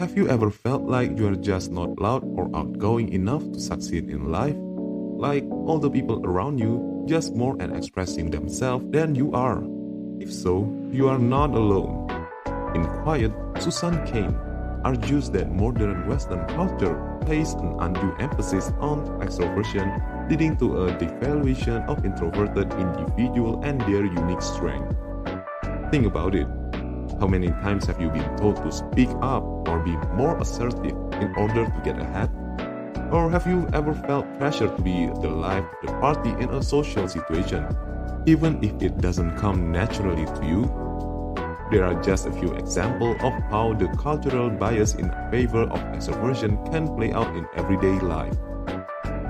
Have you ever felt like you are just not loud or outgoing enough to succeed in life? Like all the people around you just more and expressing themselves than you are? If so, you are not alone. In Quiet, Susan Cain argues that modern Western culture places an undue emphasis on extroversion, leading to a devaluation of introverted individuals and their unique strength. Think about it. How many times have you been told to speak up or be more assertive in order to get ahead? Or have you ever felt pressure to be the life of the party in a social situation, even if it doesn't come naturally to you? There are just a few examples of how the cultural bias in favor of extroversion can play out in everyday life.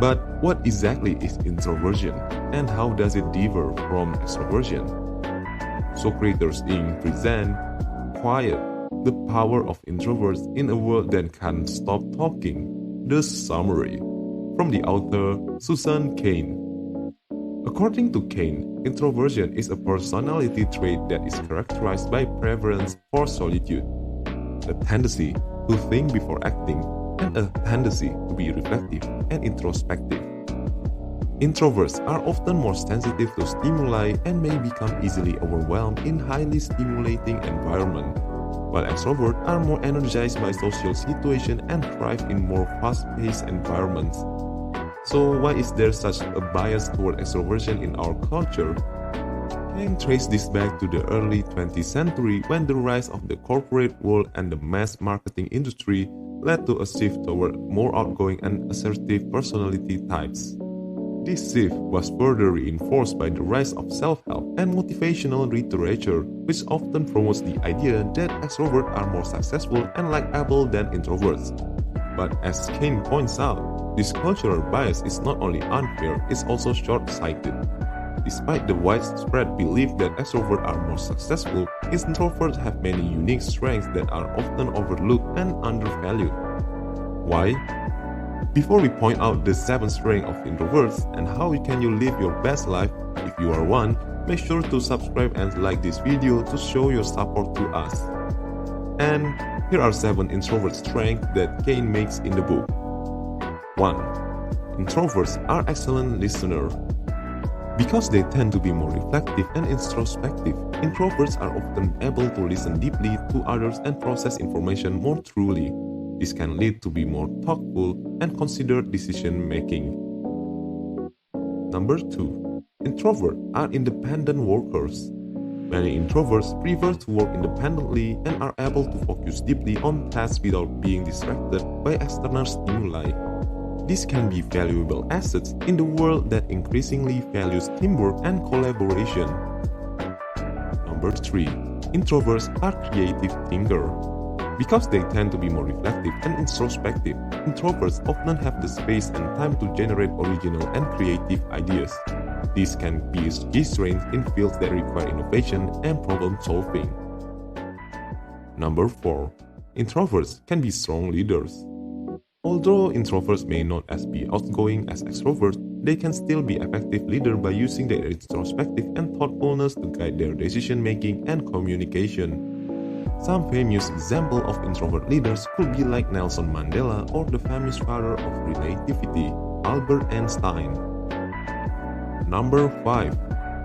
But what exactly is introversion, and how does it differ from extroversion? Socrates present Quiet, the power of introverts in a world that can't stop talking. The summary from the author Susan Cain. According to Cain, introversion is a personality trait that is characterized by preference for solitude, a tendency to think before acting, and a tendency to be reflective and introspective. Introverts are often more sensitive to stimuli and may become easily overwhelmed in highly stimulating environments, while extroverts are more energized by social situations and thrive in more fast-paced environments. So why is there such a bias toward extroversion in our culture? Cain traced this back to the early 20th century when the rise of the corporate world and the mass marketing industry led to a shift toward more outgoing and assertive personality types. This shift was further reinforced by the rise of self-help and motivational literature, which often promotes the idea that extroverts are more successful and likable than introverts. But as Cain points out, this cultural bias is not only unfair, it's also short-sighted. Despite the widespread belief that extroverts are more successful, introverts have many unique strengths that are often overlooked and undervalued. Why? Before we point out the 7 strengths of introverts and how can you live your best life if you are one, make sure to subscribe and like this video to show your support to us. And here are 7 introvert strengths that Cain makes in the book. 1. Introverts are excellent listeners. Because they tend to be more reflective and introspective, introverts are often able to listen deeply to others and process information more truly. This can lead to be more thoughtful and considered decision-making. Number 2. Introverts are independent workers. Many introverts prefer to work independently and are able to focus deeply on tasks without being distracted by external stimuli. This can be valuable assets in the world that increasingly values teamwork and collaboration. Number 3. Introverts are creative thinkers. Because they tend to be more reflective and introspective, introverts often have the space and time to generate original and creative ideas. These can be key strengths in fields that require innovation and problem solving. Number 4. Introverts can be strong leaders. Although introverts may not as be outgoing as extroverts, they can still be effective leaders by using their introspective and thoughtfulness to guide their decision-making and communication. Some famous examples of introvert leaders could be like Nelson Mandela or the famous father of relativity, Albert Einstein. Number 5.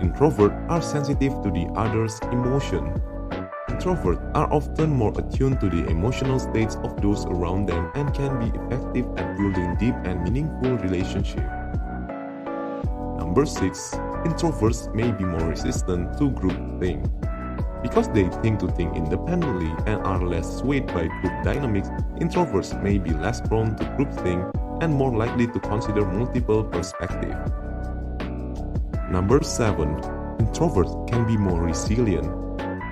Introverts are sensitive to the other's emotion. Introverts are often more attuned to the emotional states of those around them and can be effective at building deep and meaningful relationships. Number 6. Introverts may be more resistant to groupthink. Because they tend to think independently and are less swayed by group dynamics, introverts may be less prone to groupthink and more likely to consider multiple perspectives. Number 7. Introverts can be more resilient.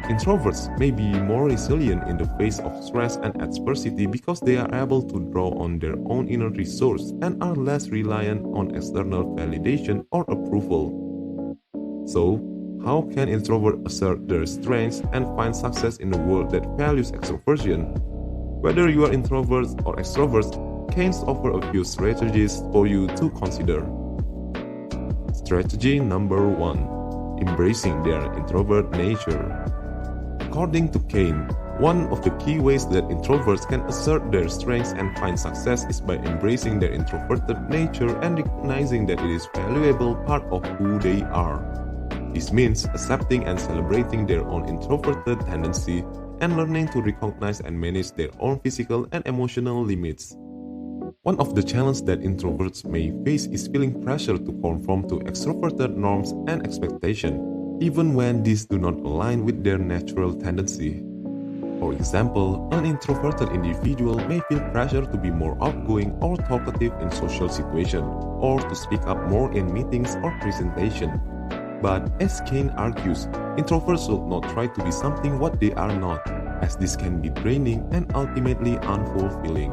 Introverts may be more resilient in the face of stress and adversity because they are able to draw on their own inner resource and are less reliant on external validation or approval. So, how can introverts assert their strengths and find success in a world that values extroversion? Whether you are introverts or extroverts, Cain offers a few strategies for you to consider. Strategy number 1. Embracing their introvert nature. According to Cain, One of the key ways that introverts can assert their strengths and find success is by embracing their introverted nature and recognizing that it is a valuable part of who they are. This means accepting and celebrating their own introverted tendency and learning to recognize and manage their own physical and emotional limits. One of the challenges that introverts may face is feeling pressure to conform to extroverted norms and expectations, even when these do not align with their natural tendency. For example, an introverted individual may feel pressure to be more outgoing or talkative in social situations, or to speak up more in meetings or presentations. But as Cain argues, introverts should not try to be something what they are not, as this can be draining and ultimately unfulfilling.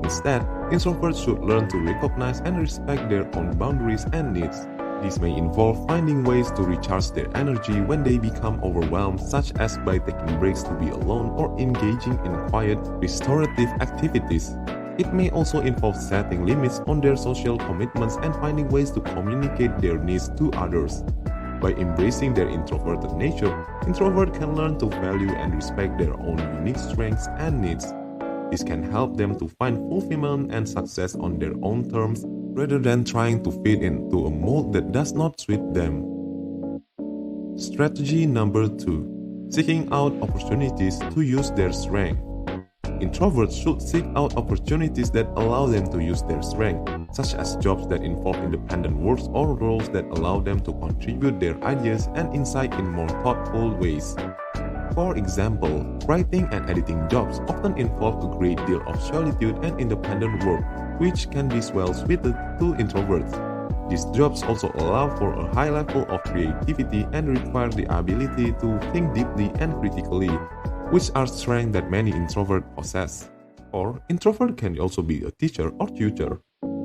Instead, introverts should learn to recognize and respect their own boundaries and needs. This may involve finding ways to recharge their energy when they become overwhelmed, such as by taking breaks to be alone or engaging in quiet, restorative activities. It may also involve setting limits on their social commitments and finding ways to communicate their needs to others. By embracing their introverted nature, introverts can learn to value and respect their own unique strengths and needs. This can help them to find fulfillment and success on their own terms rather than trying to fit into a mold that does not suit them. Strategy number 2. Seeking out opportunities to use their strength. Introverts should seek out opportunities that allow them to use their strength, such as jobs that involve independent work or roles that allow them to contribute their ideas and insight in more thoughtful ways. For example, writing and editing jobs often involve a great deal of solitude and independent work, which can be well suited to introverts. These jobs also allow for a high level of creativity and require the ability to think deeply and critically, which are strengths that many introverts possess. Or, introvert can also be a teacher or tutor.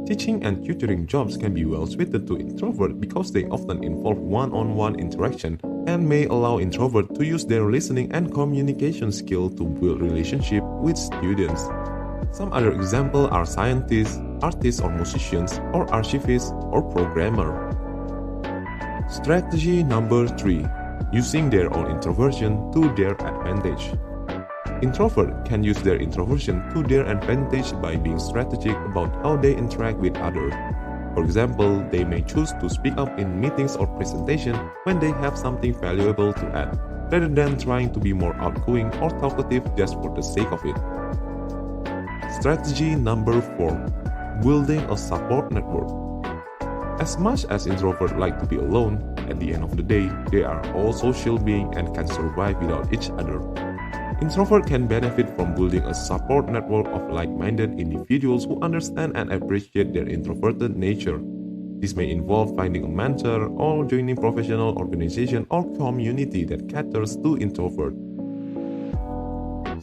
Teaching and tutoring jobs can be well suited to introverts because they often involve one-on-one interaction and may allow introverts to use their listening and communication skill to build relationships with students. Some other examples are scientists, artists or musicians, or archivists or programmers. Strategy number 3. Using their own introversion to their advantage. Introverts can use their introversion to their advantage by being strategic about how they interact with others. For example, they may choose to speak up in meetings or presentations when they have something valuable to add, rather than trying to be more outgoing or talkative just for the sake of it. Strategy number 4. Building a support network. As much as introverts like to be alone, at the end of the day, they are all social beings and can survive without each other. Introverts can benefit from building a support network of like-minded individuals who understand and appreciate their introverted nature. This may involve finding a mentor or joining professional organization or community that caters to introverts.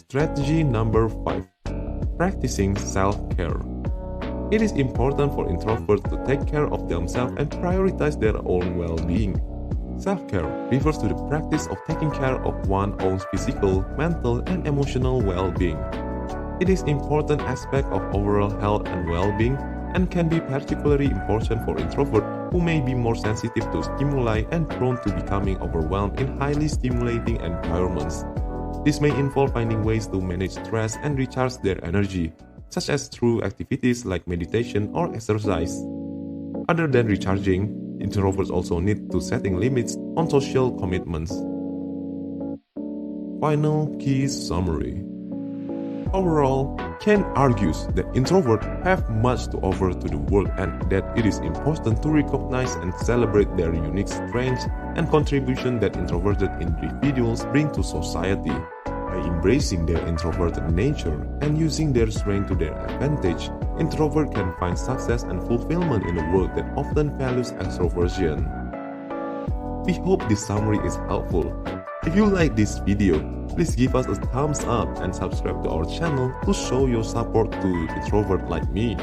Strategy number 5. Practicing self-care. It is important for introverts to take care of themselves and prioritize their own well-being. Self-care refers to the practice of taking care of one's own physical, mental, and emotional well-being. It is an important aspect of overall health and well-being and can be particularly important for introverts who may be more sensitive to stimuli and prone to becoming overwhelmed in highly stimulating environments. This may involve finding ways to manage stress and recharge their energy, such as through activities like meditation or exercise. Other than recharging, introverts also need to setting limits on social commitments. Final key summary. Overall, Cain argues that introverts have much to offer to the world and that it is important to recognize and celebrate their unique strengths and contribution that introverted individuals bring to society. By embracing their introverted nature and using their strength to their advantage, introverts can find success and fulfillment in a world that often values extroversion. We hope this summary is helpful. If you like this video, please give us a thumbs up and subscribe to our channel to show your support to introverts like me.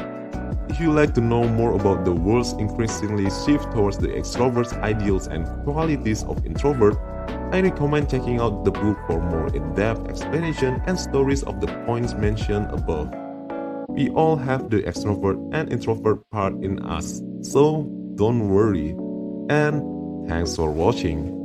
If you like to know more about the world's increasingly shift towards the extroverts' ideals and qualities of introvert, I recommend checking out the book for more in-depth explanation and stories of the points mentioned above. We all have the extrovert and introvert part in us, so don't worry. And thanks for watching.